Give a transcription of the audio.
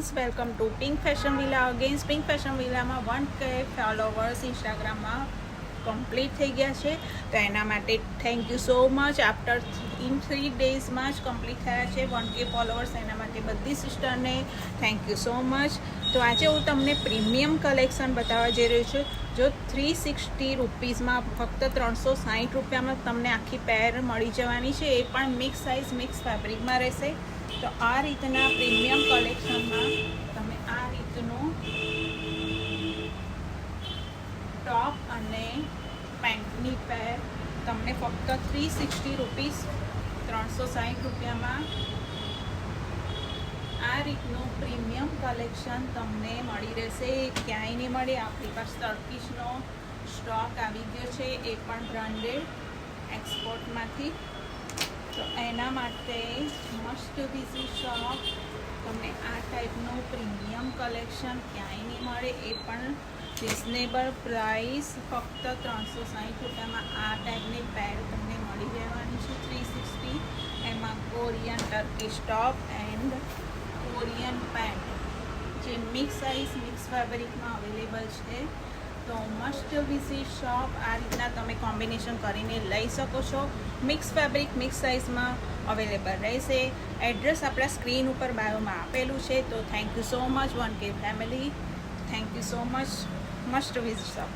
Friends, welcome to pink fashion villa again. Pink fashion વિલામાં 1K followers ઇન્સ્ટાગ્રામમાં complete થઈ ગયા છે, તો એના માટે thank you so much. After in 3 ડેઝમાં જ કમ્પ્લીટ થયા છે 1K ફોલોવર્સ. એના માટે બધી સિસ્ટરને થેન્ક યુ સો મચ. તો આજે હું તમને પ્રીમિયમ કલેક્શન બતાવવા જઈ રહ્યું છું. જો 360 રૂપીઝમાં ફક્ત 360 રૂપિયામાં તમને આખી પેર મળી જવાની છે, એ પણ મિક્સ સાઇઝ મિક્સ ફેબ્રિકમાં રહેશે. તો આ રીતના પ્રીમિયમ કલેક્શનમાં તમે આ રીતનું ટોપ અને પેન્ટની પેર તમને ફક્ત 360 રૂપીઝ 360 રૂપિયામાં આ રીતનું પ્રીમિયમ કલેક્શન તમને મળી રહેશે. ક્યાંય નહીં મળે. આપણી પાસે ટર્કીશનો સ્ટોક આવી ગયો છે, એ પણ બ્રાન્ડેડ એક્સપોર્ટમાંથી. તો એના માટે મસ્ટ વિઝિટ શોપ. તમને આ ટાઈપનું પ્રીમિયમ કલેક્શન ક્યાંય નહીં મળે, એ પણ રિઝનેબલ પ્રાઇસ ફક્ત 360 રૂપિયામાં આ ટાઈપની પેર તમને મળી રહેવાની છે 360. એમાં Korean Turkish top and Korean pant જે મિક્સ સાઇઝ મિક્સ ફેબ્રિકમાં અવેલેબલ છે. તો મસ્ટ વિઝિટ શોપ. આ રીતના તમે કોમ્બિનેશન કરીને લઈ શકો છો. મિક્સ ફેબ્રિક મિક્સ સાઇઝમાં અવેલેબલ રહેશે. એડ્રેસ આપણા સ્ક્રીન ઉપર બાયોમાં આપેલું છે. તો thank you so much 1K family. Thank you so much. Must visit shop.